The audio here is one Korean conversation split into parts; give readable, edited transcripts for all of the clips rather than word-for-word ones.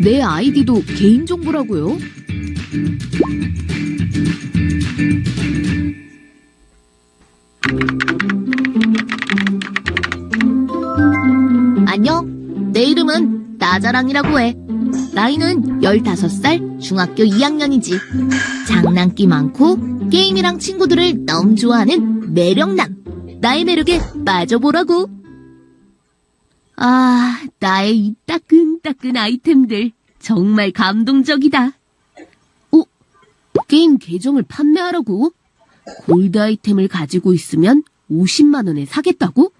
내 아이디도 개인정보라고요? 안녕, 내 이름은 나자랑이라고 해. 나이는 15살, 중학교 2학년이지. 장난기 많고 게임이랑 친구들을 너무 좋아하는 매력남. 나의 매력에 빠져보라고. 아, 나의 이 따끈따끈 아이템들 정말 감동적이다. 게임 계정을 판매하라고? 골드 아이템을 가지고 있으면 50만 원에 사겠다고?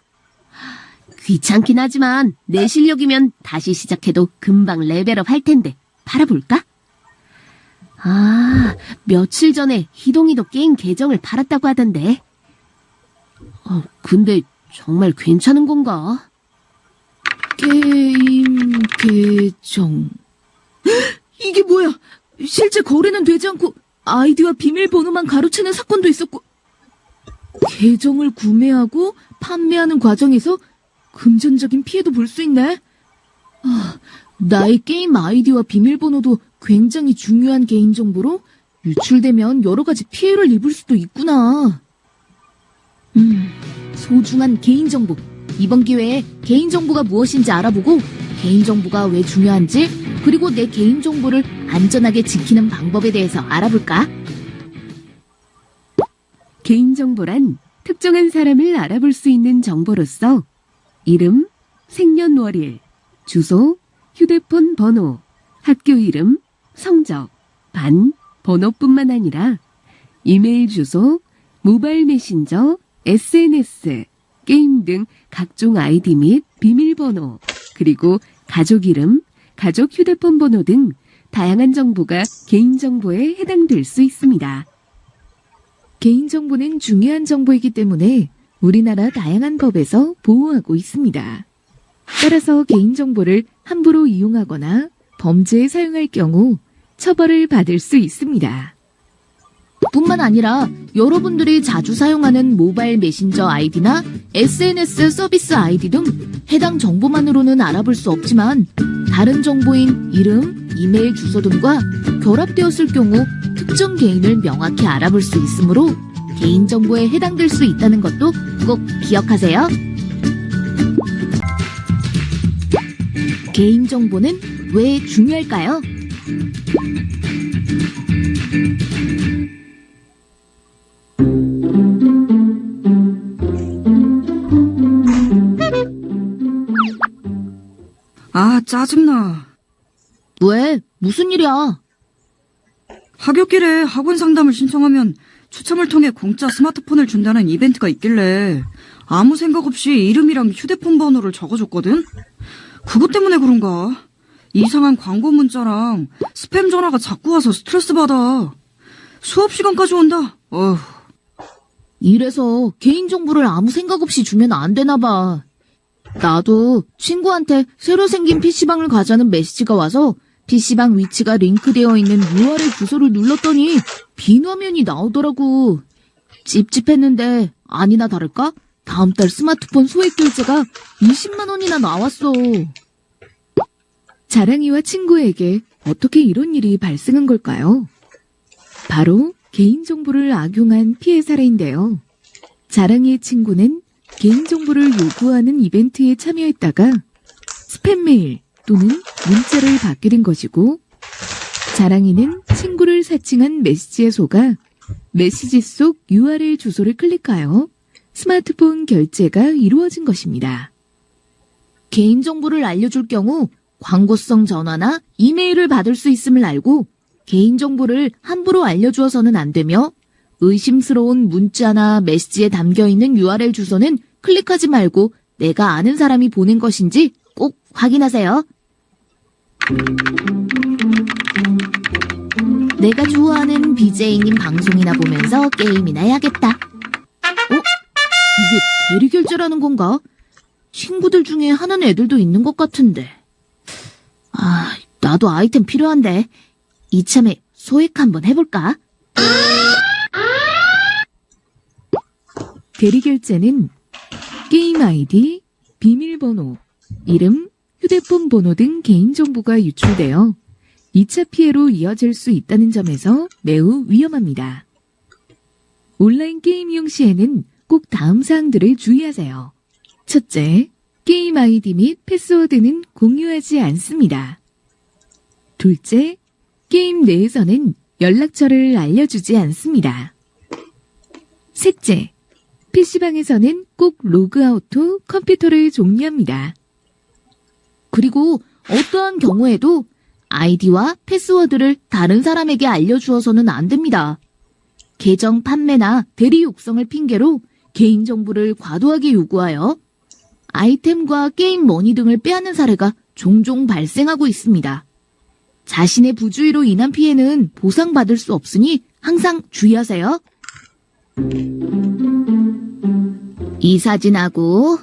귀찮긴 하지만 내 실력이면 다시 시작해도 금방 레벨업 할 텐데 팔아볼까? 아, 며칠 전에 희동이도 게임 계정을 팔았다고 하던데. 근데 정말 괜찮은 건가? 게임 계정... 이게 뭐야? 실제 거래는 되지 않고 아이디와 비밀번호만 가로채는 사건도 있었고, 계정을 구매하고 판매하는 과정에서 금전적인 피해도 볼 수 있네. 나의 게임 아이디와 비밀번호도 굉장히 중요한 개인정보로 유출되면 여러 가지 피해를 입을 수도 있구나. 소중한 개인정보. 이번 기회에 개인정보가 무엇인지 알아보고 개인정보가 왜 중요한지, 그리고 내 개인정보를 안전하게 지키는 방법에 대해서 알아볼까? 개인정보란 특정한 사람을 알아볼 수 있는 정보로서 이름, 생년월일, 주소, 휴대폰 번호, 학교 이름, 성적, 반, 번호뿐만 아니라 이메일 주소, 모바일 메신저, SNS, 게임 등 각종 아이디 및 비밀번호, 그리고 가족 이름, 가족 휴대폰 번호 등 다양한 정보가 개인정보에 해당될 수 있습니다. 개인정보는 중요한 정보이기 때문에 우리나라 다양한 법에서 보호하고 있습니다. 따라서 개인정보를 함부로 이용하거나 범죄에 사용할 경우 처벌을 받을 수 있습니다. 뿐만 아니라 여러분들이 자주 사용하는 모바일 메신저 아이디나 SNS 서비스 아이디 등 해당 정보만으로는 알아볼 수 없지만 다른 정보인 이름, 이메일 주소 등과 결합되었을 경우 특정 개인을 명확히 알아볼 수 있으므로 개인정보에 해당될 수 있다는 것도 꼭 기억하세요. 개인정보는 왜 중요할까요? 아, 짜증나. 왜? 무슨 일이야? 하굣길에 학원 상담을 신청하면 추첨을 통해 공짜 스마트폰을 준다는 이벤트가 있길래 아무 생각 없이 이름이랑 휴대폰 번호를 적어줬거든? 그것 때문에 그런가? 이상한 광고 문자랑 스팸 전화가 자꾸 와서 스트레스 받아. 수업 시간까지 온다. 어휴. 이래서 개인정보를 아무 생각 없이 주면 안 되나 봐. 나도 친구한테 새로 생긴 PC방을 가자는 메시지가 와서 PC방 위치가 링크되어 있는 URL 주소를 눌렀더니 빈 화면이 나오더라고. 찝찝했는데 아니나 다를까? 다음 달 스마트폰 소액 결제가 20만 원이나 나왔어. 자랑이와 친구에게 어떻게 이런 일이 발생한 걸까요? 바로 개인정보를 악용한 피해 사례인데요. 자랑이의 친구는 개인정보를 요구하는 이벤트에 참여했다가 스팸 메일 또는 문자를 받게 된 것이고, 자랑이는 친구를 사칭한 메시지에 속아 메시지 속 URL 주소를 클릭하여 스마트폰 결제가 이루어진 것입니다. 개인정보를 알려줄 경우 광고성 전화나 이메일을 받을 수 있음을 알고 개인정보를 함부로 알려주어서는 안 되며, 의심스러운 문자나 메시지에 담겨있는 URL 주소는 클릭하지 말고 내가 아는 사람이 보낸 것인지 꼭 확인하세요. 내가 좋아하는 BJ님 방송이나 보면서 게임이나 해야겠다. 이게 대리결제라는 건가? 친구들 중에 하는 애들도 있는 것 같은데. 나도 아이템 필요한데 이참에 소액 한번 해볼까? 대리결제는 게임 아이디, 비밀번호, 이름, 휴대폰 번호 등 개인정보가 유출되어 2차 피해로 이어질 수 있다는 점에서 매우 위험합니다. 온라인 게임 이용 시에는 꼭 다음 사항들을 주의하세요. 첫째, 게임 아이디 및 패스워드는 공유하지 않습니다. 둘째, 게임 내에서는 연락처를 알려주지 않습니다. 셋째, PC방에서는 꼭 로그아웃 후 컴퓨터를 종료합니다. 그리고 어떠한 경우에도 아이디와 패스워드를 다른 사람에게 알려주어서는 안 됩니다. 계정 판매나 대리 육성을 핑계로 개인정보를 과도하게 요구하여 아이템과 게임 머니 등을 빼앗는 사례가 종종 발생하고 있습니다. 자신의 부주의로 인한 피해는 보상받을 수 없으니 항상 주의하세요. 이 사진하고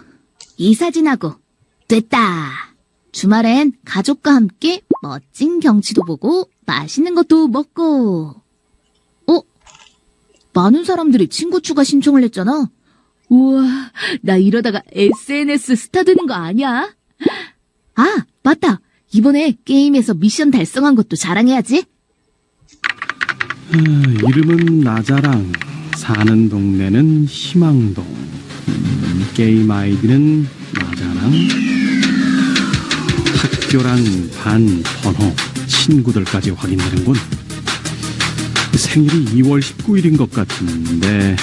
됐다. 주말엔 가족과 함께 멋진 경치도 보고 맛있는 것도 먹고. 많은 사람들이 친구 추가 신청을 했잖아. 우와, 나 이러다가 SNS 스타 되는 거 아니야? 아, 맞다. 이번에 게임에서 미션 달성한 것도 자랑해야지. 이름은 나자랑, 사는 동네는 희망동, 게임 아이디는 나자랑, 학교랑 반, 번호, 친구들까지 확인되는군. 생일이 2월 19일인 것 같은데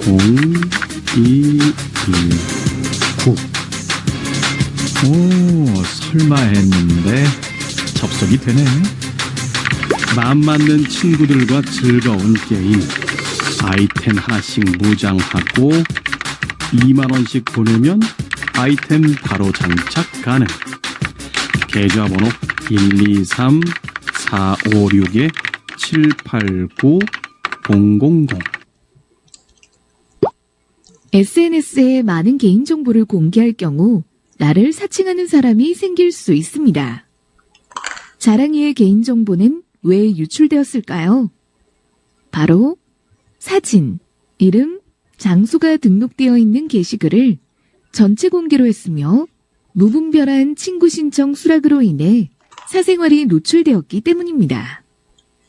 0219. 오, 설마 했는데 접속이 되네. 마음 맞는 친구들과 즐거운 게임. 아이템 하나씩 무장하고 2만원씩 보내면 아이템 바로 장착 가능. 계좌번호 123-456-789-000. SNS에 많은 개인정보를 공개할 경우 나를 사칭하는 사람이 생길 수 있습니다. 자랑이의 개인정보는 왜 유출되었을까요? 바로 사진, 이름, 장소가 등록되어 있는 게시글을 전체 공개로 했으며 무분별한 친구 신청 수락으로 인해 사생활이 노출되었기 때문입니다.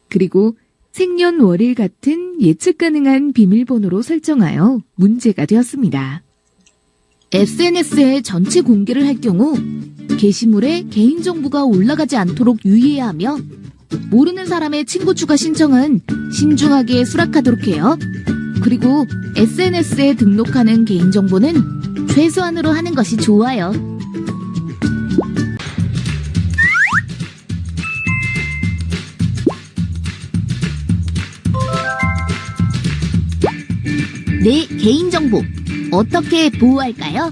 그리고 생년월일 같은 예측 가능한 비밀번호로 설정하여 문제가 되었습니다. SNS에 전체 공개를 할 경우 게시물에 개인정보가 올라가지 않도록 유의해야 하며 모르는 사람의 친구 추가 신청은 신중하게 수락하도록 해요. 그리고 SNS에 등록하는 개인정보는 최소한으로 하는 것이 좋아요. 내 개인정보 어떻게 보호할까요?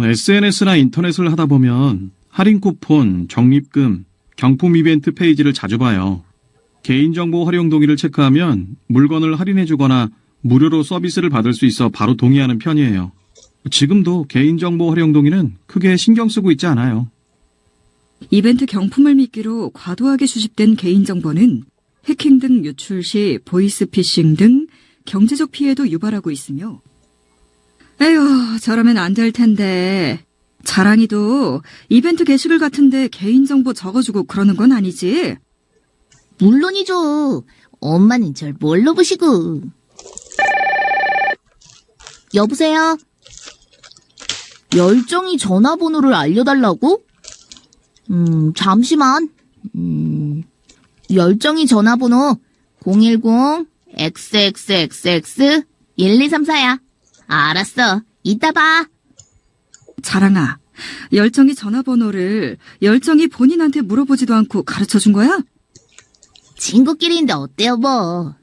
SNS나 인터넷을 하다 보면 할인 쿠폰, 적립금, 경품 이벤트 페이지를 자주 봐요. 개인정보 활용 동의를 체크하면 물건을 할인해주거나 무료로 서비스를 받을 수 있어 바로 동의하는 편이에요. 지금도 개인정보 활용 동의는 크게 신경 쓰고 있지 않아요. 이벤트 경품을 미끼로 과도하게 수집된 개인정보는 해킹 등 유출 시 보이스피싱 등 경제적 피해도 유발하고 있으며 에휴, 저러면 안 될 텐데. 자랑이도 이벤트 게시글 같은데 개인정보 적어주고 그러는 건 아니지? 물론이죠. 엄마는 절 뭘로 보시고. 여보세요? 열정이 전화번호를 알려달라고? 잠시만. 열정이 전화번호 010-XXXX-1234야. 알았어. 이따 봐. 자랑아, 열정이 전화번호를 열정이 본인한테 물어보지도 않고 가르쳐준 거야? 친구끼리인데 어때요 뭐.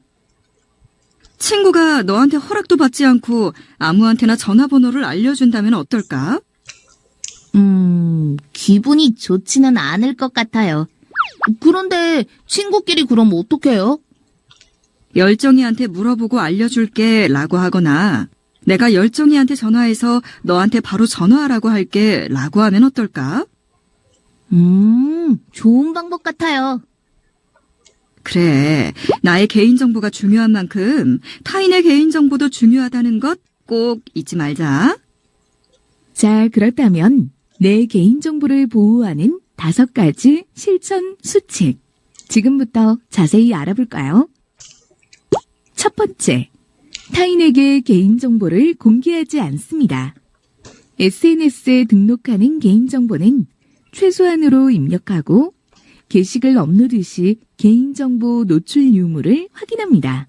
친구가 너한테 허락도 받지 않고 아무한테나 전화번호를 알려준다면 어떨까? 기분이 좋지는 않을 것 같아요. 그런데 친구끼리 그럼 어떡해요? 열정이한테 물어보고 알려줄게 라고 하거나 내가 열정이한테 전화해서 너한테 바로 전화하라고 할게 라고 하면 어떨까? 좋은 방법 같아요. 그래, 나의 개인정보가 중요한 만큼 타인의 개인정보도 중요하다는 것 꼭 잊지 말자. 자, 그렇다면 내 개인정보를 보호하는 5가지 실천 수칙. 지금부터 자세히 알아볼까요? 첫 번째, 타인에게 개인정보를 공개하지 않습니다. SNS에 등록하는 개인정보는 최소한으로 입력하고 게시글 업로드 시 개인정보 노출 유무를 확인합니다.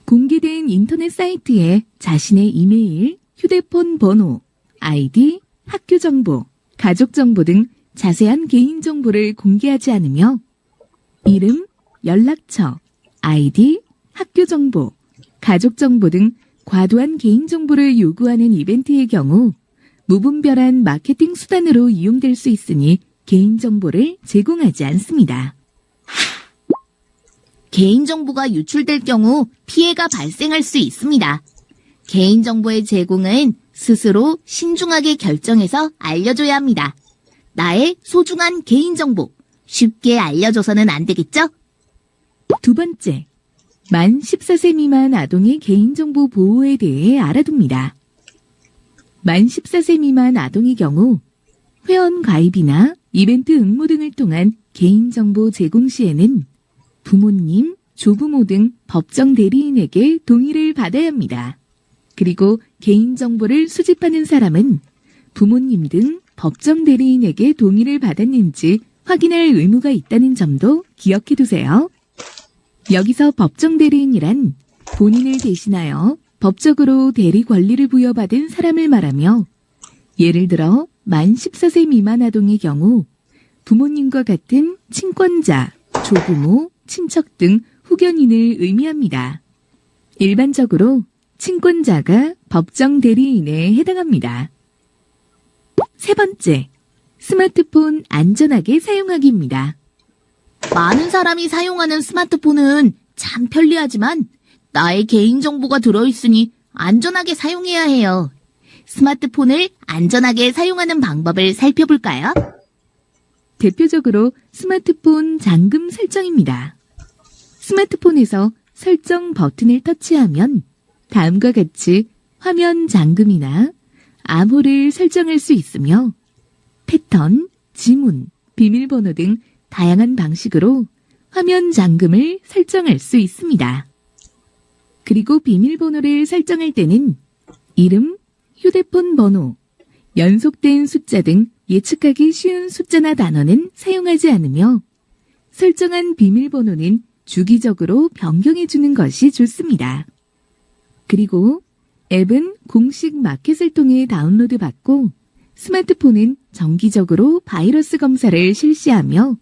공개된 인터넷 사이트에 자신의 이메일, 휴대폰 번호, 아이디, 학교 정보, 가족 정보 등 자세한 개인정보를 공개하지 않으며 이름, 연락처, 아이디, 학교 정보, 가족 정보 등 과도한 개인정보를 요구하는 이벤트의 경우 무분별한 마케팅 수단으로 이용될 수 있으니 개인정보를 제공하지 않습니다. 개인정보가 유출될 경우 피해가 발생할 수 있습니다. 개인정보의 제공은 스스로 신중하게 결정해서 알려줘야 합니다. 나의 소중한 개인정보, 쉽게 알려줘서는 안 되겠죠? 두 번째, 만 14세 미만 아동의 개인정보 보호에 대해 알아둡니다. 만 14세 미만 아동의 경우 회원 가입이나 이벤트 응모 등을 통한 개인정보 제공 시에는 부모님, 조부모 등 법정 대리인에게 동의를 받아야 합니다. 그리고 개인정보를 수집하는 사람은 부모님 등 법정 대리인에게 동의를 받았는지 확인할 의무가 있다는 점도 기억해 두세요. 여기서 법정 대리인이란 본인을 대신하여 법적으로 대리 권리를 부여받은 사람을 말하며 예를 들어 만 14세 미만 아동의 경우 부모님과 같은 친권자, 조부모, 친척 등 후견인을 의미합니다. 일반적으로 친권자가 법정 대리인에 해당합니다. 세 번째, 스마트폰 안전하게 사용하기입니다. 많은 사람이 사용하는 스마트폰은 참 편리하지만 나의 개인정보가 들어있으니 안전하게 사용해야 해요. 스마트폰을 안전하게 사용하는 방법을 살펴볼까요? 대표적으로 스마트폰 잠금 설정입니다. 스마트폰에서 설정 버튼을 터치하면 다음과 같이 화면 잠금이나 암호를 설정할 수 있으며 패턴, 지문, 비밀번호 등 다양한 방식으로 화면 잠금을 설정할 수 있습니다. 그리고 비밀번호를 설정할 때는 이름, 휴대폰 번호, 연속된 숫자 등 예측하기 쉬운 숫자나 단어는 사용하지 않으며 설정한 비밀번호는 주기적으로 변경해 주는 것이 좋습니다. 그리고 앱은 공식 마켓을 통해 다운로드 받고 스마트폰은 정기적으로 바이러스 검사를 실시하며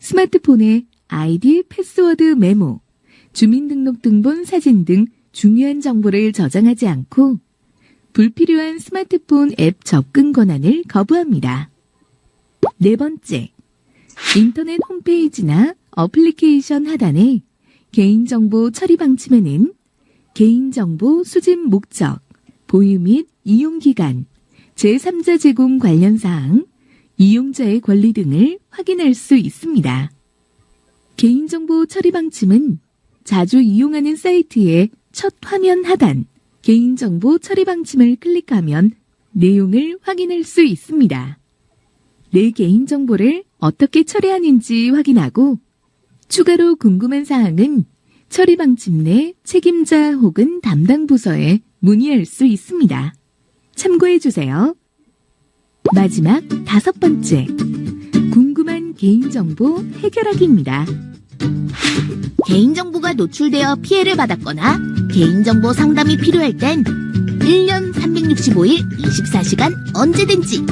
스마트폰에 아이디, 패스워드 메모, 주민등록등본 사진 등 중요한 정보를 저장하지 않고 불필요한 스마트폰 앱 접근 권한을 거부합니다. 네 번째, 인터넷 홈페이지나 어플리케이션 하단에 개인정보 처리 방침에는 개인정보 수집 목적, 보유 및 이용기간, 제3자 제공 관련 사항, 이용자의 권리 등을 확인할 수 있습니다. 개인정보 처리 방침은 자주 이용하는 사이트의 첫 화면 하단, 개인정보 처리 방침을 클릭하면 내용을 확인할 수 있습니다. 내 개인정보를 어떻게 처리하는지 확인하고 추가로 궁금한 사항은 처리 방침 내 책임자 혹은 담당 부서에 문의할 수 있습니다. 참고해 주세요. 마지막 5번째, 궁금한 개인정보 해결하기입니다. 개인정보가 노출되어 피해를 받았거나 개인정보 상담이 필요할 땐 1년 365일 24시간 언제든지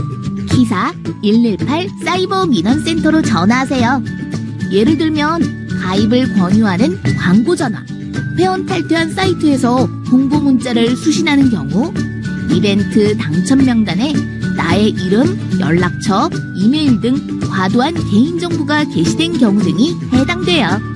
기사 118 사이버 민원센터로 전화하세요. 예를 들면 가입을 권유하는 광고 전화, 회원 탈퇴한 사이트에서 홍보 문자를 수신하는 경우, 이벤트 당첨 명단에 나의 이름, 연락처, 이메일 등 과도한 개인정보가 게시된 경우 등이 해당돼요.